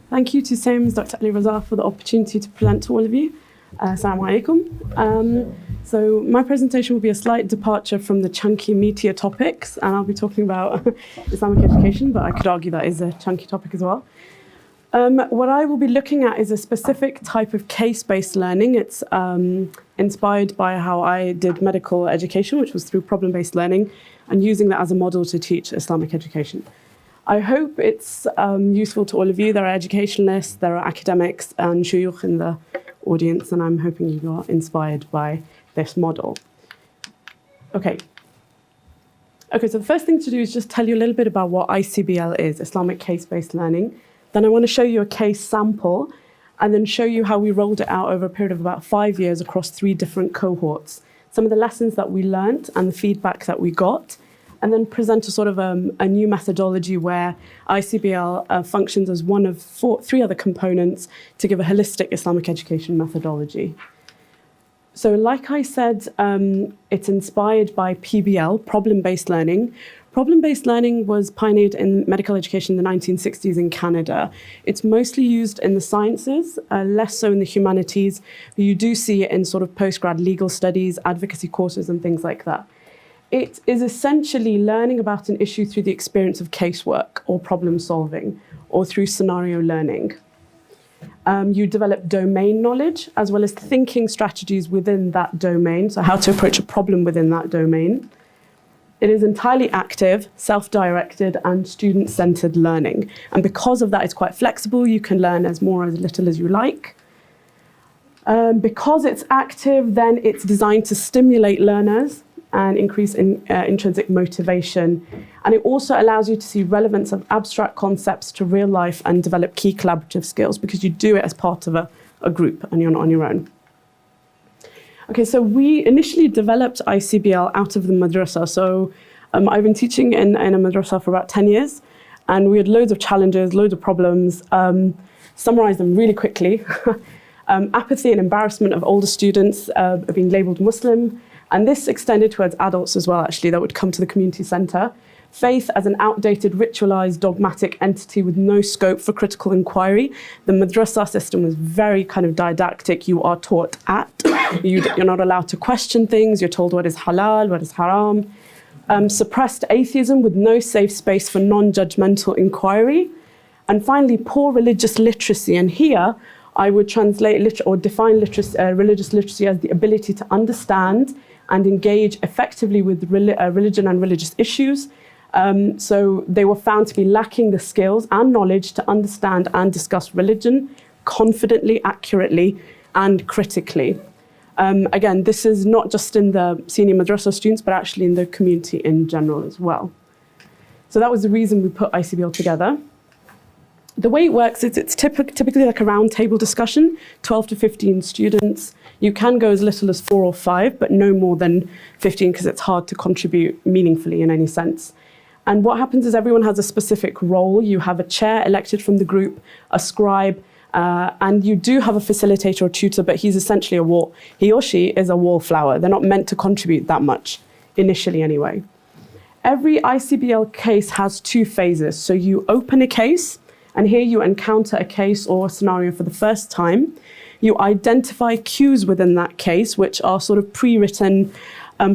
Thank you to CIMS, Dr. Ali Raza, for the opportunity to present to all of you. Assalamu alaikum. So my presentation will be a slight departure from the chunky, meatier topics, and I'll be talking about Islamic education, but I could argue that is a chunky topic as well. What I will be looking at is a specific type of case-based learning. It's inspired by how I did medical education, which was through problem-based learning, and using that as a model to teach Islamic education. I hope it's useful to all of you. There are educationalists, there are academics and shuyukh in the audience, and I'm hoping you are inspired by this model. Okay, so the first thing to do is just tell you a little bit about what iCBL is, Islamic Case-Based Learning. Then I want to show you a case sample, and then show you how we rolled it out over a period of about 5 years across 3 different cohorts. Some of the lessons that we learned and the feedback that we got, and then present a sort of a new methodology where iCBL functions as one of 3 other components to give a holistic Islamic education methodology. So like I said, it's inspired by PBL, problem-based learning. Problem-based learning was pioneered in medical education in the 1960s in Canada. It's mostly used in the sciences, less so in the humanities, but you do see it in sort of postgrad legal studies, advocacy courses, and things like that. It is essentially learning about an issue through the experience of casework or problem solving, or through scenario learning. You develop domain knowledge as well as thinking strategies within that domain, so how to approach a problem within that domain. It is entirely active, self-directed, and student-centered learning. And because of that, it's quite flexible. You can learn as little as you like. Because it's active, then it's designed to stimulate learners and increase intrinsic motivation. And it also allows you to see relevance of abstract concepts to real life and develop key collaborative skills because you do it as part of a group and you're not on your own. Okay, so we initially developed iCBL out of the madrasa. So I've been teaching in a madrasa for about 10 years, and we had loads of challenges, loads of problems. Summarize them really quickly. Apathy and embarrassment of older students being labeled Muslim, and this extended towards adults as well, actually, that would come to the community centre. Faith as an outdated, ritualised, dogmatic entity with no scope for critical inquiry. The madrasa system was very kind of didactic. You are taught you're not allowed to question things. You're told what is halal, what is haram. Suppressed atheism with no safe space for non-judgmental inquiry. And finally, poor religious literacy. And here, I would translate or define religious literacy as the ability to understand and engage effectively with religion and religious issues. So they were found to be lacking the skills and knowledge to understand and discuss religion confidently, accurately, and critically. Again, this is not just in the senior madrasa students, but actually in the community in general as well. So that was the reason we put iCBL together. The way it works is it's typically like a round table discussion, 12 to 15 students. You can go as little as 4 or 5, but no more than 15 because it's hard to contribute meaningfully in any sense. And what happens is everyone has a specific role. You have a chair elected from the group, a scribe, and you do have a facilitator or tutor, but he's essentially he or she is a wallflower. They're not meant to contribute that much, initially anyway. Every iCBL case has 2 phases. So you open a case, and here you encounter a case or a scenario for the first time. You identify cues within that case, which are sort of pre-written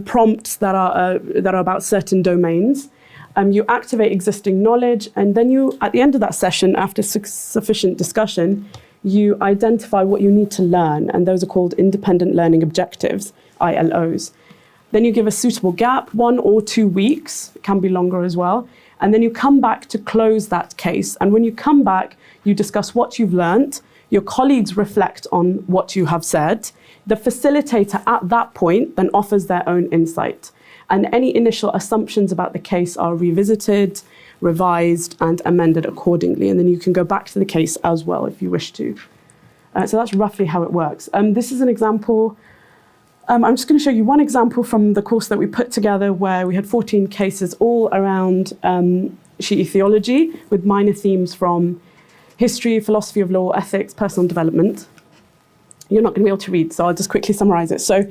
prompts that are about certain domains. You activate existing knowledge, and then you, at the end of that session, after sufficient discussion, you identify what you need to learn, and those are called independent learning objectives, ILOs. Then you give a suitable gap, 1 or 2 weeks, it can be longer as well, and then you come back to close that case. And when you come back, you discuss what you've learned, your colleagues reflect on what you have said. The facilitator at that point then offers their own insight. And any initial assumptions about the case are revisited, revised, and amended accordingly. And then you can go back to the case as well if you wish to. So that's roughly how it works. This is an example. I'm just going to show you one example from the course that we put together where we had 14 cases all around Shi'i theology with minor themes from history, philosophy of law, ethics, personal development. you're not going to be able to read, so I'll just quickly summarize it. So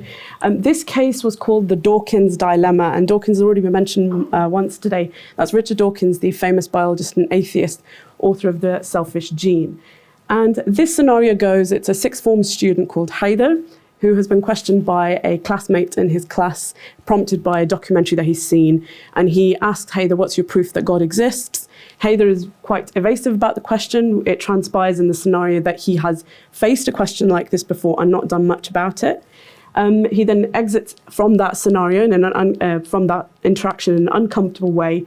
this case was called the Dawkins Dilemma, and Dawkins has already been mentioned once today. That's Richard Dawkins, the famous biologist and atheist, author of The Selfish Gene. And this scenario goes, it's a sixth form student called Haider, who has been questioned by a classmate in his class, prompted by a documentary that he's seen. And he asked Haider, what's your proof that God exists? Haider is quite evasive about the question. It transpires in the scenario that he has faced a question like this before and not done much about it. He then exits from that scenario and from that interaction in an uncomfortable way.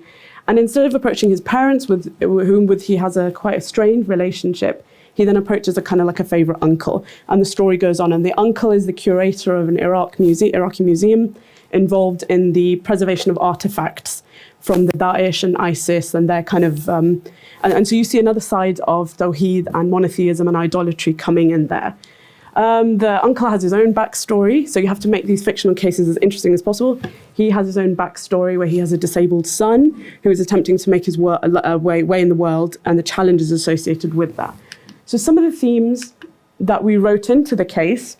And instead of approaching his parents, with whom he has quite a strained relationship, he then approaches a kind of like a favorite uncle. And the story goes on. And the uncle is the curator of an Iraqi museum involved in the preservation of artifacts from the Daesh and ISIS and their kind of... and so you see another side of Tawheed and monotheism and idolatry coming in there. The uncle has his own backstory, so you have to make these fictional cases as interesting as possible. He has his own backstory where he has a disabled son who is attempting to make his way in the world and the challenges associated with that. So some of the themes that we wrote into the case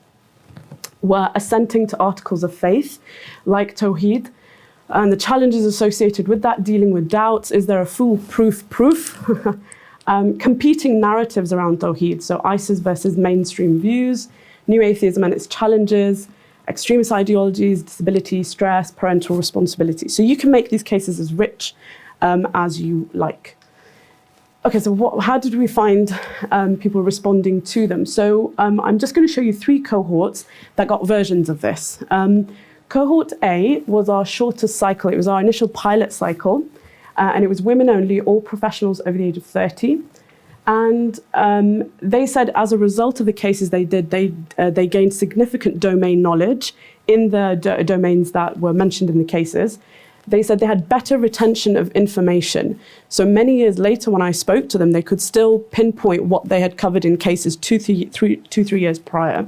were assenting to articles of faith, like Tawheed, and the challenges associated with that, dealing with doubts. Is there a foolproof proof? Competing narratives around Tawheed, so ISIS versus mainstream views, new atheism and its challenges, extremist ideologies, disability, stress, parental responsibility. So you can make these cases as rich as you like. Okay, so how did we find people responding to them? So I'm just going to show you 3 cohorts that got versions of this. Cohort A was our shortest cycle. It was our initial pilot cycle, and it was women only, all professionals over the age of 30. And they said as a result of the cases they did, they gained significant domain knowledge in the domains that were mentioned in the cases. They said they had better retention of information. So many years later, when I spoke to them, they could still pinpoint what they had covered in cases 2-3 years prior.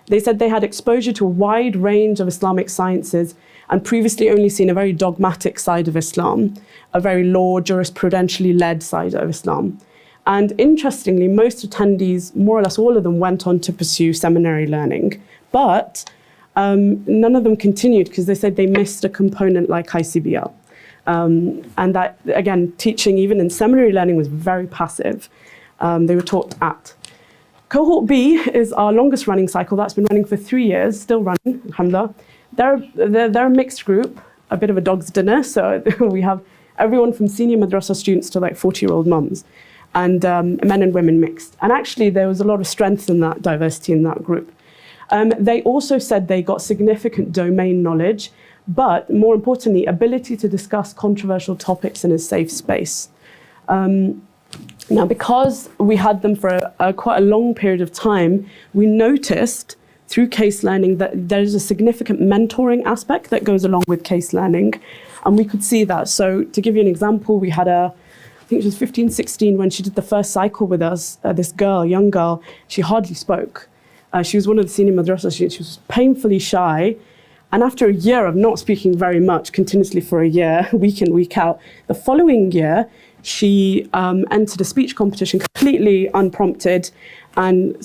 They said they had exposure to a wide range of Islamic sciences and previously only seen a very dogmatic side of Islam, a very law, jurisprudentially led side of Islam. And interestingly, most attendees, more or less all of them, went on to pursue seminary learning. But none of them continued because they said they missed a component like iCBL. And that, again, teaching even in seminary learning was very passive. They were taught at. Cohort B is our longest running cycle. That's been running for 3 years, still running, alhamdulillah. They're a mixed group, a bit of a dog's dinner. So we have everyone from senior madrasa students to like 40-year-old mums, and men and women mixed. And actually, there was a lot of strength in that diversity in that group. They also said they got significant domain knowledge, but more importantly, ability to discuss controversial topics in a safe space. Now, because we had them for quite a long period of time, we noticed through case learning that there's a significant mentoring aspect that goes along with case learning, and we could see that. So to give you an example, we had I think she was 15, 16 when she did the first cycle with us, this girl, young girl, she hardly spoke. She was one of the senior madrasa students. She was painfully shy. And after a year of not speaking very much, continuously for a year, week in, week out, the following year, she entered a speech competition completely unprompted. And,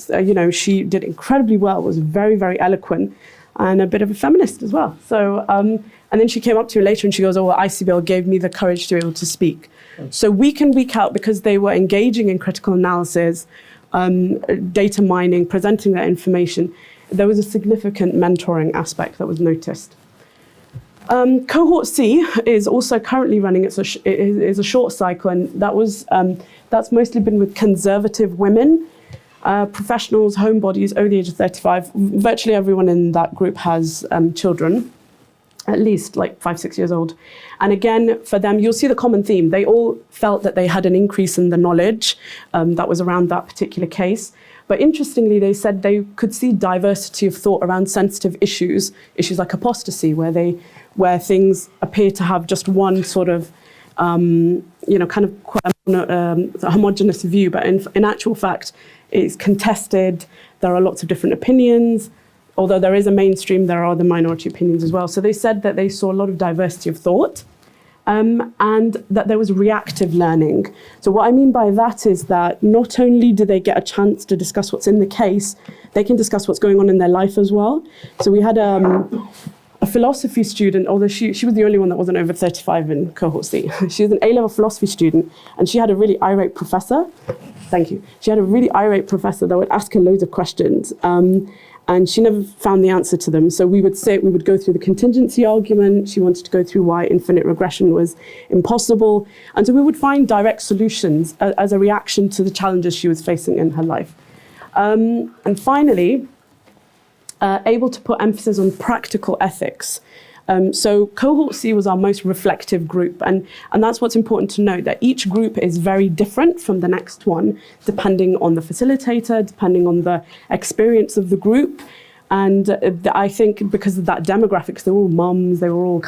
she did incredibly well, was very, very eloquent, and a bit of a feminist as well. So, and then she came up to me later and she goes, well, iCBL gave me the courage to be able to speak. So week in, week out, because they were engaging in critical analysis, data mining, presenting that information, there was a significant mentoring aspect that was noticed. Cohort C is also currently running. It is a short cycle, and that's mostly been with conservative women, professionals, homebodies over the age of 35. Virtually everyone in that group has children, at least like 5-6 years old. And again, for them, you'll see the common theme. They all felt that they had an increase in the knowledge that was around that particular case. But interestingly, they said they could see diversity of thought around sensitive issues like apostasy, where things appear to have just one sort of, kind of quite a homogenous view. But in actual fact, it's contested. There are lots of different opinions. Although there is a mainstream, there are the minority opinions as well. So they said that they saw a lot of diversity of thought. and that there was reactive learning. So what I mean by that is that not only do they get a chance to discuss what's in the case, they can discuss what's going on in their life as well. So we had a philosophy student, although she was the only one that wasn't over 35 in cohort C. She was an A-level philosophy student, and she had a really irate professor. Thank you. She had a really irate professor that would ask her loads of questions, and she never found the answer to them. So we would go through the contingency argument. She wanted to go through why infinite regression was impossible. And so we would find direct solutions as a reaction to the challenges she was facing in her life. And finally, able to put emphasis on practical ethics. So cohort C was our most reflective group, and that's what's important to note, that each group is very different from the next one, depending on the facilitator, depending on the experience of the group. And I think because of that demographics, they were all mums, they were all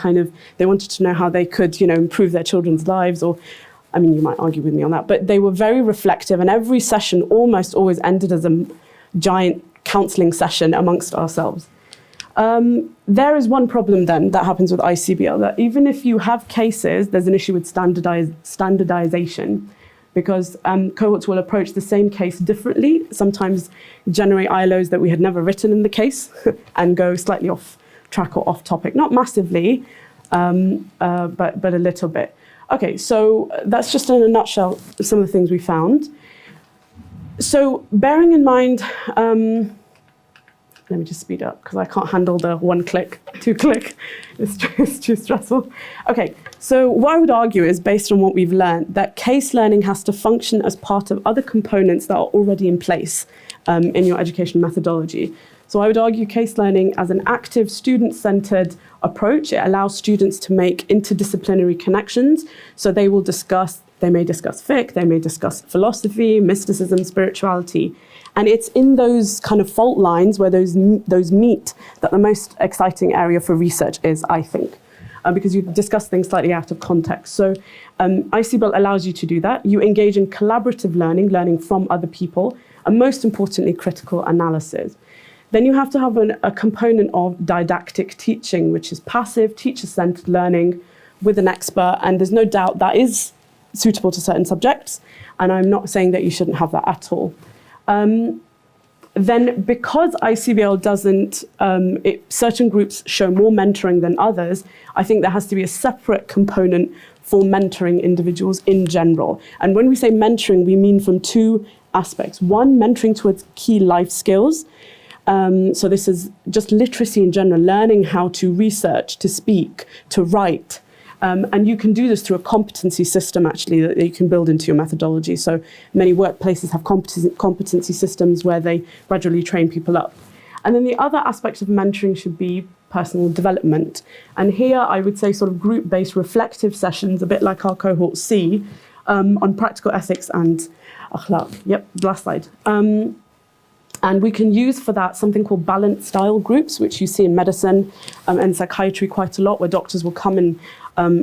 they wanted to know how they could, improve their children's lives, or, I mean, you might argue with me on that, but they were very reflective, and every session almost always ended as a giant counselling session amongst ourselves. There is one problem then that happens with iCBL, that even if you have cases, there's an issue with standardization, because cohorts will approach the same case differently, sometimes generate ILOs that we had never written in the case and go slightly off track or off topic, not massively, but a little bit. Okay, so that's just in a nutshell some of the things we found. So bearing in mind, let me just speed up because I can't handle the 1 click, 2 click. It's too stressful. Okay, so what I would argue is, based on what we've learned, that case learning has to function as part of other components that are already in place in your education methodology. So I would argue case learning as an active, student-centered approach. It allows students to make interdisciplinary connections. So they may discuss fiqh, they may discuss philosophy, mysticism, spirituality. And it's in those kind of fault lines where those meet that the most exciting area for research is, I think, because you discuss things slightly out of context. So iCBL allows you to do that. You engage in collaborative learning from other people, and most importantly, critical analysis. Then you have to have a component of didactic teaching, which is passive, teacher-centered learning with an expert, and there's no doubt that is suitable to certain subjects, and I'm not saying that you shouldn't have that at all. Then because iCBL doesn't, certain groups show more mentoring than others, I think there has to be a separate component for mentoring individuals in general. And when we say mentoring, we mean from 2 aspects. One, mentoring towards key life skills. So this is just literacy in general, learning how to research, to speak, to write. And you can do this through a competency system, actually, that you can build into your methodology. So many workplaces have competency systems where they gradually train people up. And then the other aspect of mentoring should be personal development. And here I would say sort of group-based reflective sessions, a bit like our cohort C, on practical ethics and akhlaq. Yep, last slide. And we can use for that something called balanced style groups, which you see in medicine and psychiatry quite a lot, where doctors will come in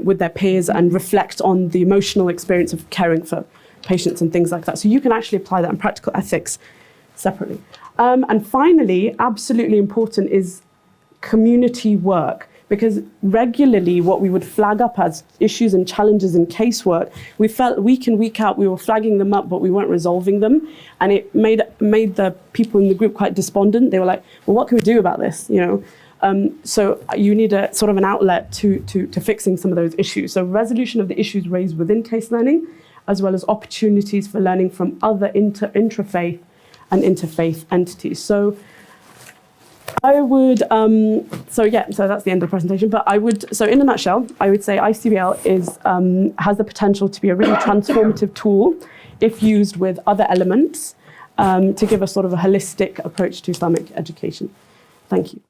with their peers and reflect on the emotional experience of caring for patients and things like that. So you can actually apply that in practical ethics separately. And finally, absolutely important is community work, because regularly what we would flag up as issues and challenges in casework, we felt week in, week out, we were flagging them up, but we weren't resolving them. And it made the people in the group quite despondent. They were like, well, what can we do about this? So you need a sort of an outlet to fixing some of those issues. So resolution of the issues raised within case learning, as well as opportunities for learning from other intrafaith and interfaith entities. So I would, so that's the end of the presentation, but so in a nutshell, I would say iCBL has the potential to be a really transformative tool if used with other elements to give a sort of a holistic approach to Islamic education. Thank you.